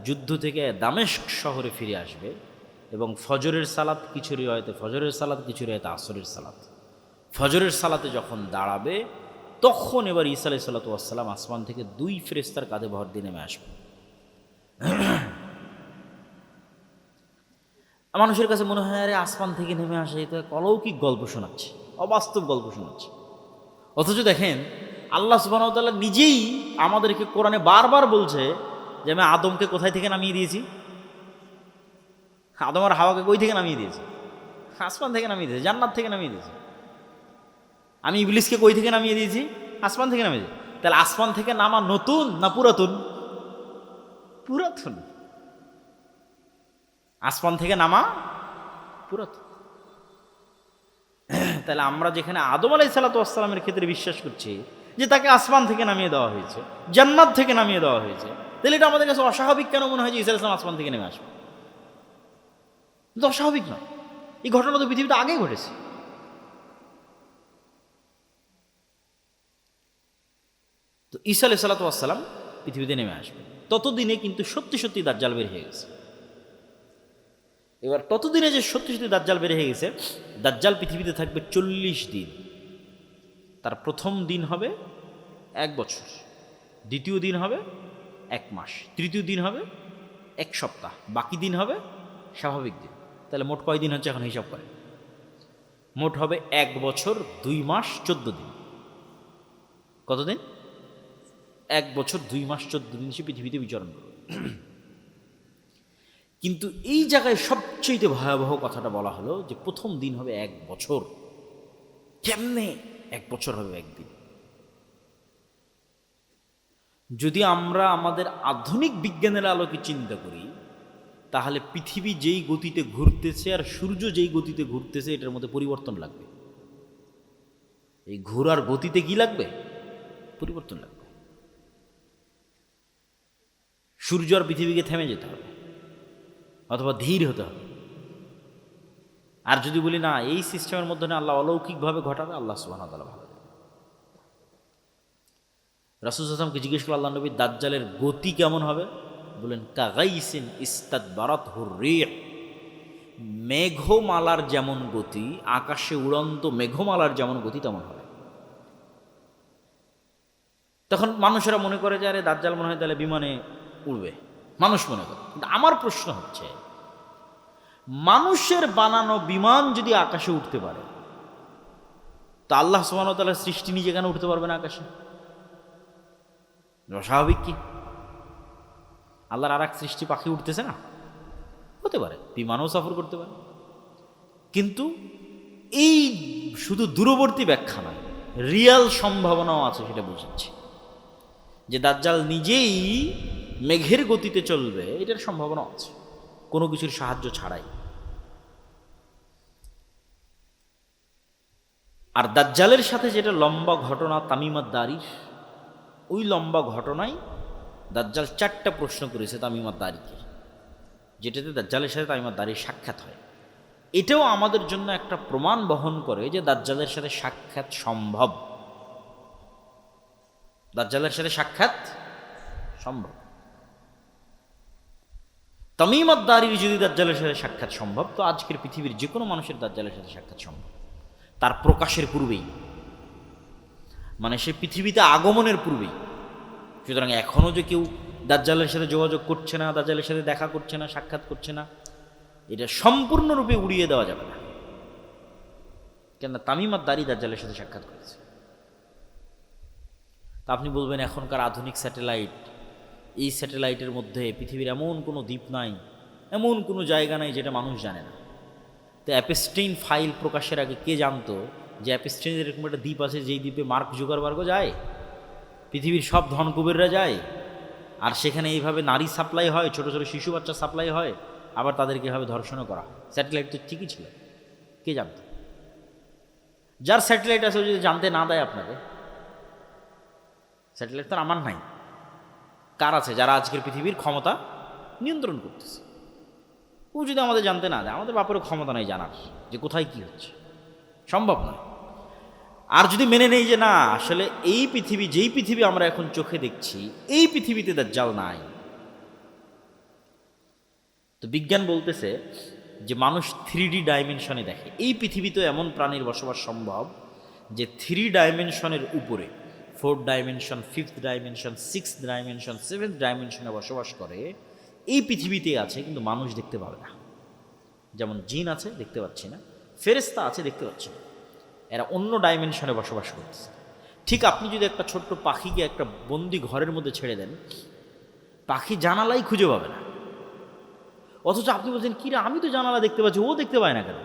যুদ্ধ থেকে দামেস্ক শহরে ফিরে আসবে, এবং ফজরের সালাত কিছু রিওয়ায়াতে ফজরের সালাত, কিছু রিওয়ায়াতে আসরের সালাত, ফজরের সালাতে যখন দাঁড়াবে, তখন এবার ঈসা আলাইহিস সালাতু ওয়াস সালাম আসমান থেকে 2 ফেরেশতার কাঁধে ভর দিয়ে নেমে আসবে। মানুষের কাছে মনে হয়, আরে আসমান থেকে নেমে আসে, এটা অলৌকিক গল্প শোনাচ্ছে, অবাস্তব গল্প শোনাচ্ছে। অথচ দেখেন, আল্লাহ সুবহানাহু ওয়া তাআলা নিজেই আমাদেরকে কোরআনে বারবার বলছে যে আমি আদমকে কোথায় থেকে নামিয়ে দিয়েছি? আদম আর হাওয়াকে কই থেকে নামিয়ে দিয়েছি? আসমান থেকে নামিয়ে দিয়েছি, জান্নাত থেকে নামিয়ে দিয়েছি। আমি ইবলিসকে কই থেকে নামিয়ে দিয়েছি? আসমান থেকে নামিয়ে দিয়েছি। তাহলে আসমান থেকে নামা নতুন না পুরাতন? পুরাতন। আসমান থেকে নামা পুরাতন। তাহলে আমরা যেখানে আদম আলাইহিস সালাতু ওয়াস সালামের ক্ষেত্রে বিশ্বাস করছি যে তাকে আসমান থেকে নামিয়ে দেওয়া হয়েছে, জান্নাত থেকে নামিয়ে দেওয়া হয়েছে, তাহলে এটা আমাদের কাছে অস্বাভাবিক কেন মনে হয় যে ঈসা আলাইহিস সালাম আসমান থেকে নেমে আসবে? কিন্তু অস্বাভাবিক নয়, এই ঘটনা তো পৃথিবীতে আগেই ঘটেছে। তো ঈসা আলাইহিস সালাতু ওয়াস সালাম পৃথিবীতে নেমে আসবে, ততদিনে কিন্তু সত্যি সত্যি দাজ্জাল বের হয়ে গেছে। এবার ততদিনে যে সত্যি সত্যি দাজ্জাল বের হয়ে গেছে, দাজ্জাল পৃথিবীতে থাকবে 40 দিন। তার প্রথম দিন হবে 1 বছর, দ্বিতীয় দিন হবে 1 মাস, তৃতীয় দিন হবে 1 সপ্তাহ, বাকি দিন হবে স্বাভাবিক দিন। তাহলে মোট কয় দিন হচ্ছে এখন হিসাব করে? মোট হবে 1 বছর 2 মাস 14 দিন। কতদিন? 1 বছর 2 মাস 14 দিন সে পৃথিবীতে বিচরণ করবে। কিন্তু এই জায়গায় সবচেয়ে ভয়াবহ কথাটা বলা হলো যে প্রথম দিন হবে 1 বছর। কেমনে 1 বছর হবে একদিন? যদি আমরা আমাদের আধুনিক বিজ্ঞানের আলোকে চিন্তা করি, তাহলে পৃথিবী যেই গতিতে ঘুরতেছে আর সূর্য যেই গতিতে ঘুরতেছে, এটার মধ্যে পরিবর্তন লাগবে। এই ঘোরার গতিতে কি লাগবে? পরিবর্তন লাগবে। সূর্য আর পৃথিবীকে থেমে যেতে হবে, অথবা ধীর হতে হবে। আর যদি বলি না, এই সিস্টেমের মধ্যে না আল্লাহ অলৌকিকভাবে ঘটাবে, আল্লাহ সুবহানাহু ওয়া তাআলা ভালো জানেন। রাসূল সাল্লাল্লাহু আলাইহি ওয়াসাল্লামকে জিজ্ঞেস করল, আল্লাহ নবী, দাজ্জালের গতি কেমন হবে? বলেন, কাগাইসিন ইস্তাদবারাতহুর রিহ, মেঘমালার যেমন গতি, আকাশে উড়ন্ত মেঘমালার যেমন গতি তেমন হবে। তখন মানুষেরা মনে করে যে আরে দাজ্জাল মনে হয় তাহলে বিমানে উড়বে, মানুষ মনে করে। কিন্তু আমার প্রশ্ন হচ্ছে, মানুষের বানানো বিমান যদি আকাশে উঠতে পারে, তো আল্লাহ সুবহানাহু ওয়া তাআলার সৃষ্টি নিজে কেন উঠতে পারবে না আকাশে? স্বাভাবিক কি? আল্লাহর আর এক সৃষ্টি পাখি উঠতেছে না? হতে পারে, বিমানও সফর করতে পারে। কিন্তু এই শুধু দূরবর্তী ব্যাখ্যা নয়, রিয়াল সম্ভাবনাও আছে, সেটা বুঝাচ্ছি যে দাজ্জাল নিজেই মেঘের গতিতে চলবে, এটার সম্ভাবনা আছে কোনো কিছুর সাহায্য ছাড়াই। আর দাজ্জালের সাথে যেটা লম্বা ঘটনা তামিমাত দারির, ওই লম্বা ঘটনায় দাজ্জাল 4টা প্রশ্ন করেছে তামিমাত দারিকে, যেটাতে দাজ্জালের সাথে তামিমাত দারির সাক্ষাৎ হয়। এটাও আমাদের জন্য একটা প্রমাণ বহন করে যে দাজ্জালের সাথে সাক্ষাৎ সম্ভব, দাজ্জালের সাথে সাক্ষাৎ সম্ভব। তামিমাত দারির যদি দাজ্জালের সাথে সাক্ষাৎ সম্ভব, তো আজকের পৃথিবীর যে কোনো মানুষের দাজ্জালের সাথে সাক্ষাৎ সম্ভব, তার প্রকাশের পূর্বেই, মানে সে পৃথিবীতে আগমনের পূর্বেই। সুতরাং এখনও যে কেউ দাজ্জালের সাথে যোগাযোগ করছে না, দাজ্জালের সাথে দেখা করছে না, সাক্ষাৎ করছে না, এটা সম্পূর্ণরূপে উড়িয়ে দেওয়া যাবে না। কেন? তামিমাত দারি দাজ্জালের সাথে সাক্ষাৎ করেছে। তা আপনি বলবেন, এখনকার আধুনিক স্যাটেলাইট, এই স্যাটেলাইটের মধ্যে পৃথিবীর এমন কোনো দ্বীপ নাই, এমন কোনো জায়গা নাই যেটা মানুষ জানে না। তো অ্যাপস্টেইন ফাইল প্রকাশের আগে কে জানতো যে অ্যাপস্টেইনের এরকম একটা দ্বীপ আছে, যেই দ্বীপে মার্ক জুকারবার্গ যায়, পৃথিবীর সব ধনকুবেররা যায়, আর সেখানে এইভাবে নারী সাপ্লাই হয়, ছোট ছোট শিশু বাচ্চা সাপ্লাই হয়, আবার তাদেরকে এভাবে ধর্ষণও করা হয়। স্যাটেলাইট তো ঠিকই ছিল, কে জানত? যার স্যাটেলাইট আছে ও যদি জানতে না দেয় আপনাকে, স্যাটেলাইট তো আমার নাই, কার আছে? যারা আজকের পৃথিবীর ক্ষমতা নিয়ন্ত্রণ করতেছে, ও যদি আমাদের জানতে না দেয়, আমাদের বাপেরও ক্ষমতা নাই জানার যে কোথায় কি হচ্ছে, সম্ভব নয়। আর যদি মেনে নেই যে না, আসলে এই পৃথিবী, যেই পৃথিবী আমরা এখন চোখে দেখছি, এই পৃথিবীতে দাজ্জাল নাই, তো বিজ্ঞান বলতেছে যে মানুষ 3D ডাইমেনশনে দেখে। এই পৃথিবীতে এমন প্রাণীর বসবাস সম্ভব যে 3 ডাইমেনশনের উপরে, 4th dimension, 5th dimension, 6th dimension, 7th ডাইমেনশনে বসবাস করে, এই পৃথিবীতে আছে, কিন্তু মানুষ দেখতে পাবে না। যেমন জিন আছে, দেখতে পাচ্ছি না, ফেরেশতা আছে, দেখতে পাচ্ছি না, এরা অন্য ডাইমেনশনে বসবাস করতেছে। ঠিক আপনি যদি একটা ছোট্ট পাখিকে একটা বন্দি ঘরের মধ্যে ছেড়ে দেন, পাখি জানালাই খুঁজে পাবে না, অথচ আপনি বলছেন কিরা, আমি তো জানালা দেখতে পাচ্ছি, ও দেখতে পায় না কেন?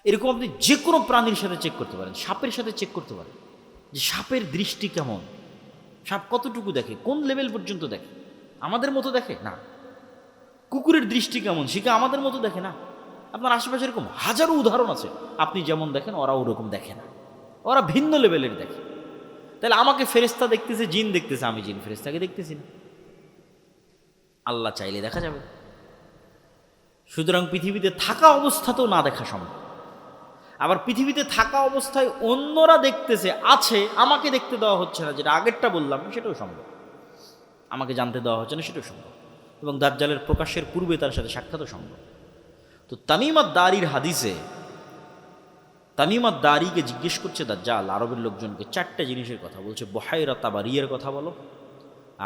এরকম আপনি যে কোনো প্রাণীর সাথে চেক করতে পারেন, সাপের সাথে চেক করতে পারেন যে সাপের দৃষ্টি কেমন, সাপ কতটুকু দেখে, কোন লেভেল পর্যন্ত দেখে, আমাদের মতো দেখে না। কুকুরের দৃষ্টি কেমন, সে কি আমাদের মতো দেখে না। আপনার আশেপাশে এরকম হাজারো উদাহরণ আছে, আপনি যেমন দেখেন ওরা ওরকম দেখে না, ওরা ভিন্ন লেভেলের দেখে। তাহলে আমাকে ফেরেশতা দেখতেছে, জিন দেখতেছে, আমি জিন ফেরেশতাকে দেখতেছি না। আল্লাহ চাইলে দেখা যাবে। সুতরাং পৃথিবীতে থাকা অবস্থাতেও না দেখা সম্ভব। আবার পৃথিবীতে থাকা অবস্থায় অন্যরা দেখতেছে, আছে, আমাকে দেখতে দেওয়া হচ্ছে না, যেটা আগেরটা বললাম, সেটাও সম্ভব। আমাকে জানতে দেওয়া হচ্ছে না, সেটাও সম্ভব। এবং দাজ্জালের প্রকাশের পূর্বে তার সাথে সাক্ষাৎও সম্ভব। তো তামিমাত দারির হাদিসে তামিমাত দারিকে জিজ্ঞেস করছে দাজ্জাল আরবের লোকজনকে 4টে জিনিসের কথা বলছে। বহাইরা তাবারিয়ার কথা বলো,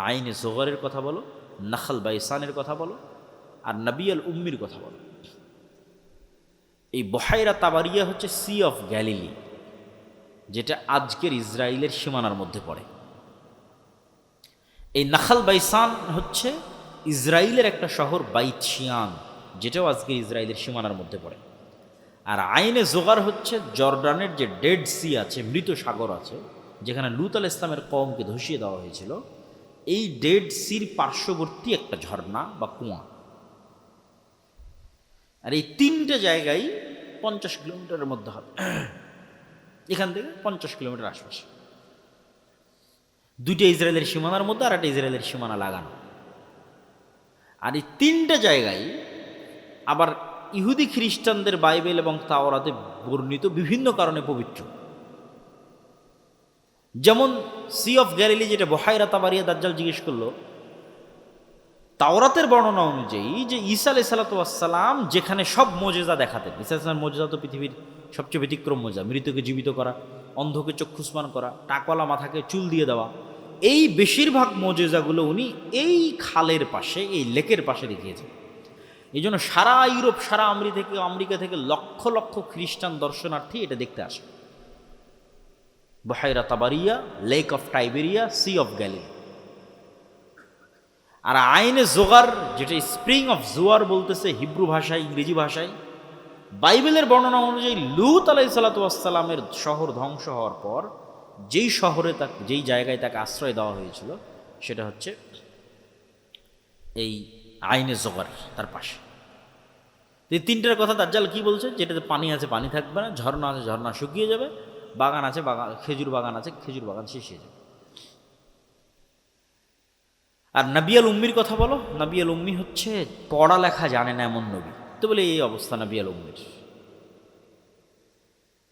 আইনে জোগরের কথা বলো, নাখাল বাইসানের কথা বলো, আর নবী আল উম্মির কথা বলো। এই বহাইরা তাবারিয়া হচ্ছে সি অফ গ্যালিলি, যেটা আজকের ইসরায়েলের সীমানার মধ্যে পড়ে। এই নাখাল বাইসান হচ্ছে ইসরায়েলের একটা শহর, বাইতশিয়ান, যেটাও আজকের ইসরায়েলের সীমানার মধ্যে পড়ে। আর আইনে জোগার হচ্ছে জর্ডানের যে ডেড সি আছে, মৃত সাগর আছে, যেখানে লূত আলাইহিস ইসলামের কওমকে ধসিয়ে দেওয়া হয়েছিল, এই ডেড সির পার্শ্ববর্তী একটা ঝর্ণা বা কুয়া। আর এই 3টে জায়গায় 50 কিলোমিটারের মধ্যে হবে, এখান থেকে 50 কিলোমিটার আশপাশে। দুইটা ইসরায়েলের সীমানার মধ্যে আর একটা ইসরায়েলের সীমানা লাগানো। আর এই তিনটা জায়গায় আবার ইহুদি খ্রিস্টানদের বাইবেল এবং তাওরাতে বর্ণিত বিভিন্ন কারণে পবিত্র। যেমন সি অফ গ্যালিলি, যেটা বহাইরা তাবারিয়া দাজ্জাল জিজ্ঞেস করলো, তাওরাতের বর্ণনা অনুযায়ী যে ঈসা আলাইহিস সালাম যেখানে সব মোজেজা দেখাতেন, ঈসা আলাইহিস সালামের মোজেজা তো পৃথিবীর সবচেয়ে ব্যতিক্রম মোজেজা, মৃতকে জীবিত করা, অন্ধকে চক্ষুষ্মান করা, টাকওয়ালা মাথাকে চুল দিয়ে দেওয়া, এই বেশিরভাগ মোজেজাগুলো উনি এই খালের পাশে, এই লেকের পাশে দেখিয়েছেন। এই জন্য সারা ইউরোপ, সারা আমেরিকা থেকে লক্ষ লক্ষ খ্রিস্টান দর্শনার্থী এটা দেখতে আসে। বহাইরা তাবারিয়া, lake of Tiberias, sea of Galilee. আর আইনে জোগার, যেটা স্প্রিং অফ জোয়ার বলতেছে হিব্রু ভাষায়, ইংরেজি ভাষায়, বাইবেলের বর্ণনা অনুযায়ী লূত আলাইহিসসালামের শহর ধ্বংস হওয়ার পর যেই শহরে যেই জায়গায় তাকে আশ্রয় দেওয়া হয়েছিল সেটা হচ্ছে এই আইনে জোগার, তার পাশে। এই তিনটার কথা দাজ্জাল কি বলছে? যেটাতে পানি আছে পানি থাকবে না, ঝর্ণা আছে ঝর্ণা শুকিয়ে যাবে, বাগান আছে বাগান, খেজুর বাগান আছে খেজুর বাগান শেষ হয়ে যাবে। আর নবিয়াল উম্মির কথা বলো, নবিয়াল উম্মি হচ্ছে পড়ালেখা জানে না এমন নবী। তো বলে এই অবস্থা নবিয়াল উম্মির।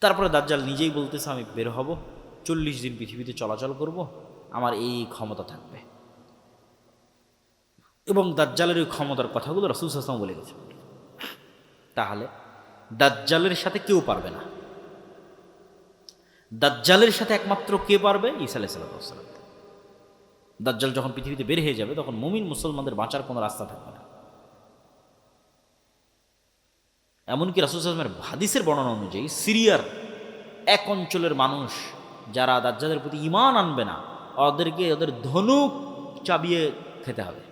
তারপরে দাজ্জাল নিজেই বলতেছে আমি বের হব, 40 দিন পৃথিবীতে চলাচল করব, আমার এই ক্ষমতা থাকবে। এবং দাজ্জালের ওই ক্ষমতার কথাগুলো রাসূল সাল্লাল্লাহু আলাইহি ওয়াসাল্লাম বলে গেছে। তাহলে দাজ্জালের সাথে কেউ পারবে না। দাজ্জালের সাথে একমাত্র কে পারবে? ঈসা আলাইহিস সালাম। দাজ্জাল যখন পৃথিবীতে বের হয়ে যাবে তখন মুমিন মুসলমানদের বাঁচার কোনো রাস্তা থাকবে না। এমনকি রাসূল সাল্লাল্লাহু আলাইহি ওয়াসাল্লামের হাদিসের বর্ণনা অনুযায়ী সিরিয়ার এক অঞ্চলের মানুষ যারা দাজ্জালের প্রতি ঈমান আনবে না, ওদের ধনুক চাবিয়ে খেতে হবে,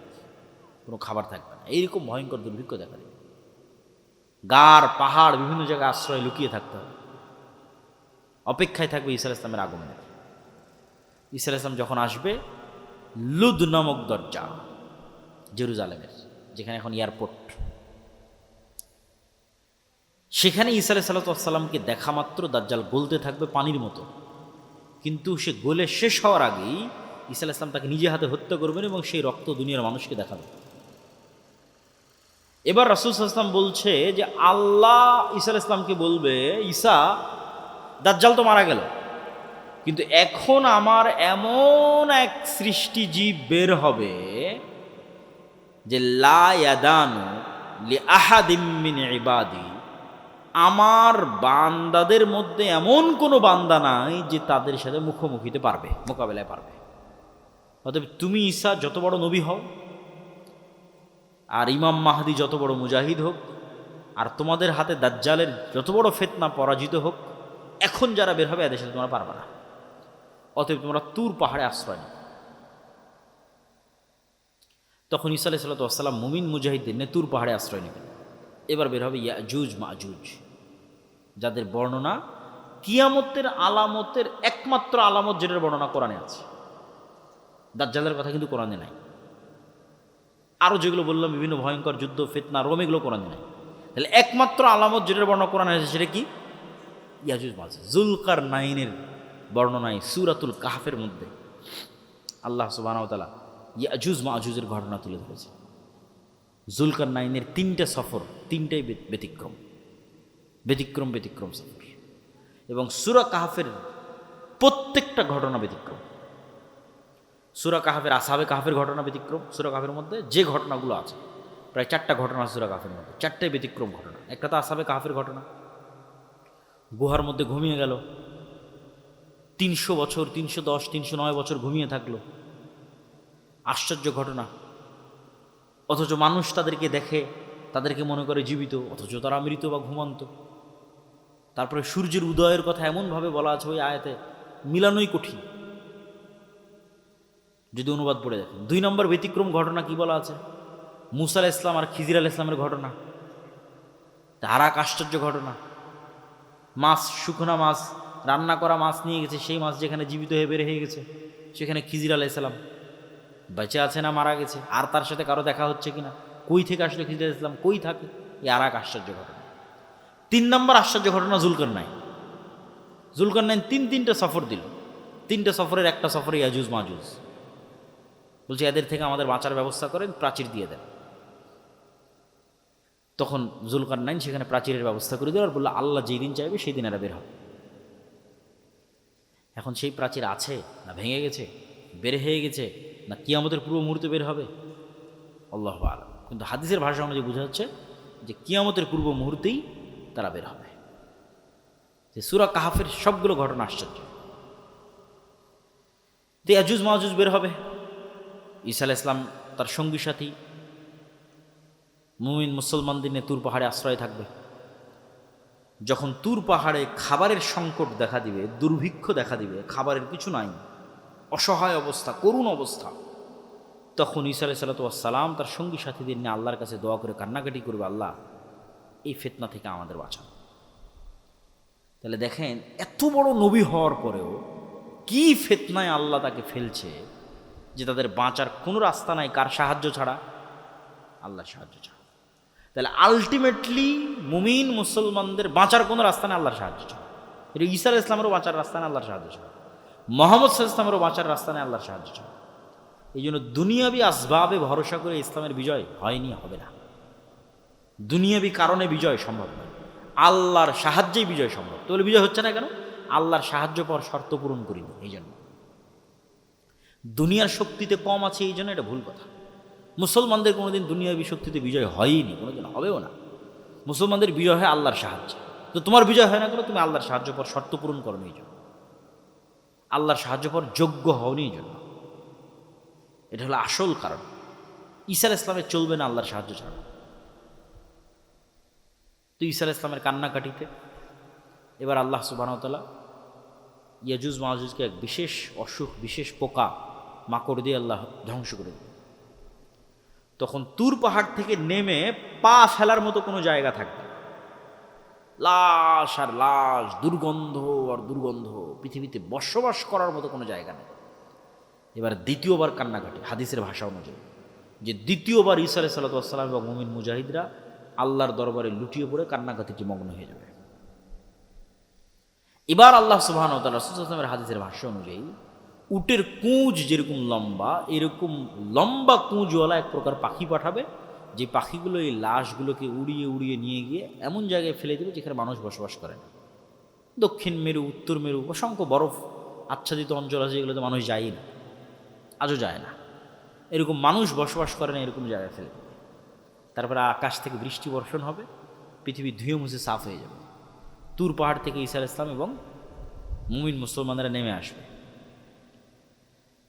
কোনো খাবার থাকবে না। এইরকম ভয়ঙ্কর দুর্ভিক্ষ দেখা দেবে। গাড় পাহাড় বিভিন্ন জায়গায় আশ্রয় লুকিয়ে থাকতে হবে, অপেক্ষায় থাকবে ঈসা আলাইহিস সালামের আগমনের। ঈসা আলাইহিস সালাম যখন আসবে, লুদ নামক দরজা, জেরুজালেমের যেখানে এখন এয়ারপোর্ট, সেখানে ঈসা আলাইহিস সালামকে দেখা মাত্র দাজ্জাল গলতে থাকবে পানির মতো। কিন্তু সে গলে শেষ হওয়ার আগেই ঈসা আলাইহিস সালাম তাকে নিজে হাতে হত্যা করবেন এবং সেই রক্ত দুনিয়ার মানুষকে দেখাবে। এবার রাসূল সাল্লাল্লাহু আলাইহি ওয়াসাল্লাম বলছে যে আল্লাহ ঈসা আলাইহিস সালামকে বলবে, ঈসা, দাজ্জাল তো মারা গেল, কিন্তু এখন আমার এমন এক সৃষ্টি জীব বের হবে যে লা ইয়াদানু লি আহাদিম মিন ইবাদি, আমার বান্দাদের মধ্যে এমন কোনো বান্দা নাই যে তাদের সাথে মুখোমুখিতে পারবে, মোকাবেলায় পারবে। অতএব তুমি ঈসা যত বড় নবী হও, আর ইমাম মাহদি যত বড় মুজাহিদ হোক, আর তোমাদের হাতে দাজ্জালের যত বড় ফিতনা পরাজিত হোক, এখন যারা বের হবে এদের সাথে তোমরা পারবে না। অতএব তোমরা তুর পাহাড়ে আশ্রয় নাও। তখন ঈসা আলাইহিস সালাম মুমিন মুজাহিদদের নিয়ে তুর পাহাড়ে আশ্রয় নেবেন। এবার বের হবে ইয়াজুজ মাজুজ, যাদের বর্ণনা কিয়ামতের আলামতের একমাত্র আলামত, যেটার বর্ণনা কোরআনে আছে। দাজ্জালের কথা কিন্তু কোরআনে নাই। আরও যেগুলো বললাম বিভিন্ন ভয়ঙ্কর যুদ্ধ, ফিতনা, রোম, এগুলো কোরআনে নাই। তাহলে একমাত্র আলামত যেটার বর্ণনা কোরআনে আছে সেটা কি? ইয়াজুজ মাজুজ। যুলকারনাইনের বর্ণনায় সূরাতুল কাহফের মধ্যে আল্লাহ সুবহানাহু ওয়া তাআলা ইয়াজুজ মাজুজের ঘটনা তুলে ধরেছে। যুলকারনাইনের 3টা সফর, 3টাই ব্যতিক্রম ব্যতিক্রম ব্যতিক্রম সফর, এবং সূরা কাহফের প্রত্যেকটা ঘটনা ব্যতিক্রম। সূরা কাহফের আসহাবে কাহফের ঘটনা ব্যতিক্রম। সূরা কাহফের মধ্যে যে ঘটনাগুলো আছে, প্রায় 4টা ঘটনা আছে সূরা কাহফের মধ্যে, 4টাই ব্যতিক্রম ঘটনা। একটা তো আসহাবে কাহফের ঘটনা, গুহার মধ্যে ঘুমিয়ে গেল, 300 বছর, 310, 309 বছর ঘুমিয়ে থাকলো, আশ্চর্য ঘটনা। অথচ মানুষ তাদেরকে দেখে, তাদেরকে মনে করে জীবিত, অথচ তারা মৃত বা ঘুমন্ত। তারপরে সূর্যের উদয়ের কথা এমনভাবে বলা আছে ওই আয়াতে, মিলানোই কঠিন যদি অনুবাদ পড়ে দেখেন। 2 নম্বর ব্যতিক্রম ঘটনা কি বলা আছে? মুসা আলাইহিস সালাম আর খিজির আলাইহিস সালামের ঘটনা, আর এক আশ্চর্য ঘটনা। মাছ, শুকনা মাছ, রান্না করা মাছ নিয়ে গেছে, সেই মাছ যেখানে জীবিত হয়ে বের হয়ে গেছে, সেখানে খিজির আলাইহিস সালাম বেঁচে আছে না মারা গেছে, আর তার সাথে কারো দেখা হচ্ছে কিনা, কই থেকে আসলে খিজির আলাইহিস সালাম, কই থাকে, এই আর এক আশ্চর্য ঘটনা। 3 নম্বর আশ্চর্য ঘটনা জুলকারনাইন। জুলকারনাইন 3টা সফর দিল। 3টে সফরের একটা সফরে ইয়াজুজ মাজুজ। বলছে এদের থেকে আমাদের বাঁচার ব্যবস্থা করেন, প্রাচীর দিয়ে দেন। তখন জুলকারনাইন সেখানে প্রাচীরের ব্যবস্থা করে দিল আর বললো আল্লাহ যেই দিন চাইবে সেই দিন এরা বের হবে। এখন সেই প্রাচীর আছে না ভেঙে গেছে, বের হয়ে গেছে, না কিয়ামতের পূর্ব মুহূর্তে বের হবে, আল্লাহু আ'লাম। কিন্তু হাদিসের ভাষা অনুযায়ী বোঝা যাচ্ছে যে কিয়ামতের পূর্ব মুহূর্তেই তারা বের হবে। যে সূরা কাহাফের সবগুলো ঘটনা আশ্চর্য। তো ইয়াজুজ মাহুজ বের হবে, ঈসা আলাইহিস সালাম তার সঙ্গী সাথী মুমিন মুসলমানদের নিয়ে তুর পাহাড়ে আশ্রয় থাকবে। যখন তুর পাহাড়ে খাবারের সংকট দেখা দিবে, দুর্ভিক্ষ দেখা দিবে, খাবারের কিছু নাই, অসহায় অবস্থা, করুণ অবস্থা, তখন ঈসা আলাইহিস সালাম তার সঙ্গী সাথীদের নিয়ে আল্লাহর কাছে দোয়া করে কান্নাকাটি করবে, আল্লাহ এই ফিতনা থেকে আমাদের বাঁচান। তাহলে দেখেন এত বড় নবী হওয়ার পরেও কি ফিতনায় আল্লাহ তাকে ফেলছে যে তাদের বাঁচার কোনো রাস্তা নাই, কার সাহায্য ছাড়া? আল্লাহর সাহায্য ছাড়া। তাহলে আলটিমেটলি মুমিন মুসলমানদের বাঁচার কোনো রাস্তা নেই আল্লাহর সাহায্য ছাড়া। এটা ঈসা আলাইহিস সালামেরও বাঁচার রাস্তা নেই আল্লাহর সাহায্য ছাড়া, মুহাম্মদ সাল্লাল্লাহু আলাইহি ওয়াসাল্লামেরও বাঁচার রাস্তা নেই আল্লাহর সাহায্য ছাড়া। এই জন্য দুনিয়াবি আসবাবে ভরসা করে ইসলামের বিজয় হয়নি, হবে না। দুনিয়াবি কারণে বিজয় সম্ভব নয়, আল্লাহর সাহায্যেই বিজয় সম্ভব। তো বলে বিজয় হচ্ছে না কেন? আল্লাহর সাহায্য পাওয়ার শর্ত পূরণ করিনি, এই জন্য। দুনিয়ার শক্তিতে কম আছে এই জন্য এটা ভুল কথা। মুসলমানদের কোনোদিন দুনিয়াবি শক্তিতে বিজয় হয়নি, কোনোদিন হবেও না। মুসলমানদের বিজয় হয় আল্লাহর সাহায্যে। তো তোমার বিজয় হয় না কেন? তুমি আল্লাহর সাহায্য পাওয়ার শর্ত পূরণ করো এই জন্য, আল্লাহর সাহায্য পাওয়ার যোগ্য হওনি এই জন্য। এটা হলো আসল কারণ। ঈসা আলাইহিস সালামের চলবে না আল্লাহর সাহায্য ছাড়া। তো ঈসা আলাইহিস সালামের কান্নাকাটিতে এবার আল্লাহ সুবহানাহু ওয়া তাআলা ইয়াজুজ মাহুজকে এক বিশেষ অসুখ, বিশেষ পোকা মাকড় দিয়ে আল্লাহ ধ্বংস করে দিল। তখন তুর পাহাড় থেকে নেমে পা ফেলার মতো কোনো জায়গা থাকবে, লাশ আর লাশ, দুর্গন্ধ আর দুর্গন্ধ, পৃথিবীতে বসবাস করার মতো কোনো জায়গা নেই। এবার দ্বিতীয়বার কান্নাকাটি, হাদিসের ভাষা অনুযায়ী যে দ্বিতীয়বার ঈসা আলাইহিস সালাম এবং মুমিন মুজাহিদরা আল্লাহর দরবারে লুটিয়ে পড়ে কান্নাকাটিতে মগ্ন হয়ে যাবে। এবার আল্লাহ সুবহানাহু ওয়া তাআলা রাসূল সাল্লাল্লাহু আলাইহি ওয়াসাল্লামের হাদিসের ভাষ্য অনুযায়ী উটের কুঁজ যেরকম লম্বা, এরকম লম্বা কুঁজওয়ালা এক প্রকার পাখি পাঠাবে, যে পাখিগুলো এই লাশগুলোকে উড়িয়ে উড়িয়ে নিয়ে গিয়ে এমন জায়গায় ফেলে দেবে যেখানে মানুষ বসবাস করে না। দক্ষিণ মেরু, উত্তর মেরু, অসংখ্য বরফ আচ্ছাদিত অঞ্চল আছে যেগুলোতে মানুষ যায়ই না, আজও যায় না, এরকম মানুষ বসবাস করে না, এরকম জায়গায় ফেলে দেবে। তারপরে আকাশ থেকে বৃষ্টি বর্ষণ হবে, পৃথিবী ধুয়ে মুছে সাফ হয়ে যাবে। তুর পাহাড় থেকে ঈসা আলাইহিস সালাম এবং মুমিন মুসলমানরা নেমে আসবে।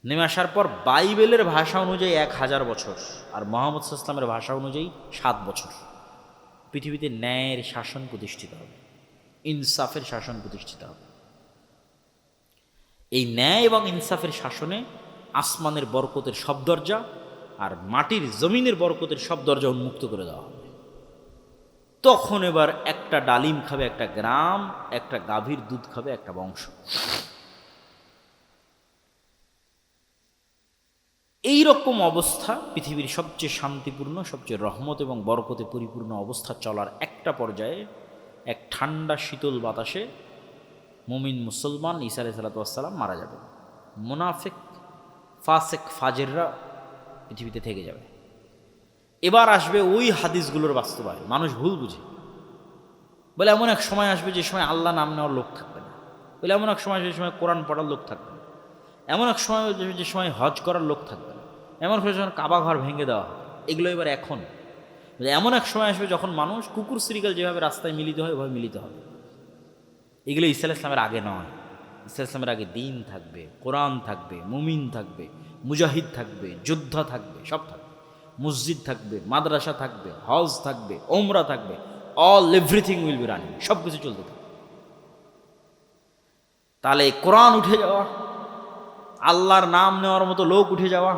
নেমে আসার পর বাইবেলের ভাষা অনুযায়ী 1000 বছর, আর মুহাম্মদ সাল্লাল্লাহু আলাইহি ওয়াসাল্লামের ভাষা অনুযায়ী 7 বছর পৃথিবীতে ন্যায়ের শাসন প্রতিষ্ঠিত হবে, ইনসাফের শাসন প্রতিষ্ঠিত হবে। এই ন্যায় এবং ইনসাফের শাসনে আসমানের বরকতের সব দরজা আর মাটির জমিনের বরকতের সব দরজা উন্মুক্ত করে দেওয়া হবে। তখন এবার একটা ডালিম খাবে একটা গ্রাম, একটা গাভীর দুধ খাবে একটা বংশ। এই রকম অবস্থা পৃথিবীর সবচেয়ে শান্তিপূর্ণ, সবচেয়ে রহমত এবং বরকতে পরিপূর্ণ অবস্থা চলার একটা পর্যায়ে এক ঠান্ডা শীতল বাতাসে মুমিন মুসলমান ঈসা আলাইহিস সালাম মারা যাবে। মুনাফিক, ফাসেক, ফাজেররা পৃথিবীতে থেকে যাবে। এবার আসবে ওই হাদিসগুলোর বাস্তবায়ন। মানুষ ভুল বুঝে, বলে এমন এক সময় আসবে যে সময় আল্লাহ নাম নেওয়ার লোক থাকবে না, বলে এমন এক সময় যে সময় কোরআন পড়ার লোক থাকবে না, এমন এক সময় যে সময় হজ করার লোক থাকবে না, এমন এক সময় কাবা ঘর ভেঙে দেওয়া হবে। এগুলো এবার এখন এমন এক সময় আসবে যখন মানুষ কুকুর শ্রীকাল যেভাবে রাস্তায় মিলিত হয় ওইভাবে মিলিত হবে। এগুলো ঈসা আলাইহিস সালামের আগে নয়। ঈসা আলাইহিস সালামের আগে দিন থাকবে, কোরআন থাকবে, মুমিন থাকবে, মুজাহিদ থাকবে, যোদ্ধা থাকবে, সব থাকবে, মসজিদ থাকবে, মাদ্রাসা থাকবে, হজ থাকবে, ওমরা থাকবে, all everything will be running, সব কিছু চলতে থাকবে। তাহলে কোরআন উঠে যাওয়া, আল্লাহর নাম নেওয়ার মতো লোক উঠে যাওয়া,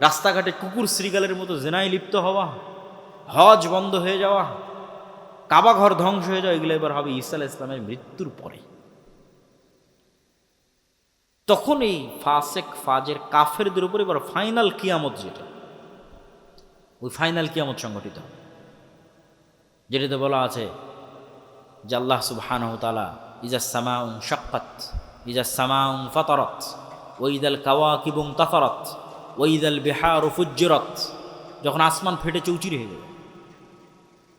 রাস্তাঘাটে কুকুর শ্রীগালের মতো জেনায় লিপ্ত হওয়া, হজ বন্ধ হয়ে যাওয়া, কাবা ঘর ধ্বংস হয়ে যাওয়া, এগুলো এবার হবে ঈসা আলাইহিস সালামের মৃত্যুর পরে। তখন এই ফাসেক, ফাজের, কাফেরদের উপর এবার ফাইনাল কিয়ামত, যেটা ওই ফাইনাল কিয়ামত সংগঠিত হবে, যেটাতে বলা আছে যে আল্লাহ সুবহানাহু ওয়া তাআলা ইজা সামাউ শাক্কাত, ইজা সামাউ ফাতারাত ওয়াইদাল কাওয়াকিবু তাফারাত ওয়াইদাল বিহারু ফুজ্জিরাত, যখন আসমান ফেটে চৌচির হয়ে যাবে।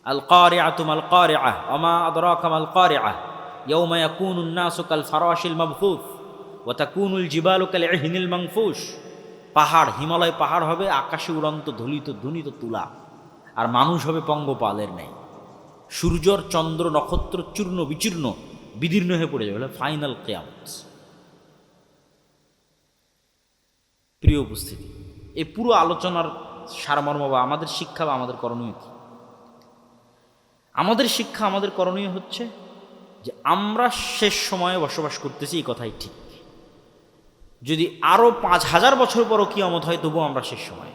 আল কারিআতু মাল কারিআহ ওয়া মা আদরাকা মাল কারিআহ ইয়াউমা ইয়াকুনুন নাসু কাল ফারাশিল মাবথুথ ওয়া তাকুনুল জিবালু কাল ইহনিল মানফুশ। পাহাড়, হিমালয় পাহাড় হবে আকাশে উড়ন্ত ধুলিত ধুনিত তুলা, আর মানুষ হবে পঙ্গপালের ন্যায়। সূর্যর চন্দ্র নক্ষত্র চূর্ণ বিচূর্ণ বিদীর্ণ হয়ে পড়ে যাবে, ফাইনাল কিয়ামত। প্রিয় উপস্থিতি, এই পুরো আলোচনার সারমর্ম বা আমাদের শিক্ষা বা আমাদের করণীয় কি? আমাদের শিক্ষা, আমাদের করণীয় হচ্ছে যে আমরা শেষ সময়ে বসবাস করতেছি, এই কথাই ঠিক। যদি আরও ৫,০০০ বছর পরও কিয়ামত হয় তবুও আমরা শেষ সময়,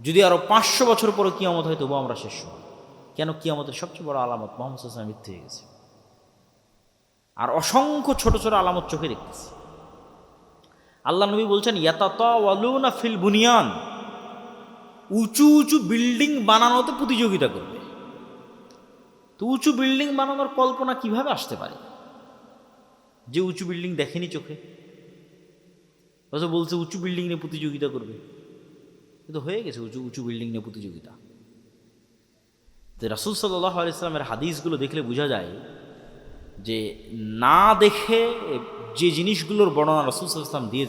যদি আরও ৫০০ বছর পরও কিয়ামত হয় তবুও আমরা শেষ সময়। কেন? কিয়ামতের সবচেয়ে বড় আলামত মুহাম্মদ সাল্লাল্লাহু আলাইহি ওয়াসাল্লাম মৃত্যু হয়ে গেছে, আর অসংখ্য ছোট ছোট আলামত চোখে দেখতেছি। আল্লাহ নবী বলছেন ইয়াতাতাওয়ালুনা ফিল বুনিয়ান, উঁচু উঁচু বিল্ডিং বানানোতে প্রতিযোগিতা করবে। তো উঁচু বিল্ডিং বানানোর কল্পনা কিভাবে আসতে পারে যে উঁচু বিল্ডিং দেখেনি চোখে? বলছে উঁচু বিল্ডিং নিয়ে প্রতিযোগিতা করবে, কিন্তু হয়ে গেছে উঁচু উঁচু বিল্ডিং নিয়ে প্রতিযোগিতা। যে রাসূল সাল্লাল্লাহু আলাইহি ওয়াসাল্লামের হাদিসগুলো দেখলে বোঝা যায় যে না দেখে যে জিনিসগুলোর বর্ণনা রাসূল সাল্লাল্লাহু আলাইহি ওয়াসাল্লাম দিয়েছেন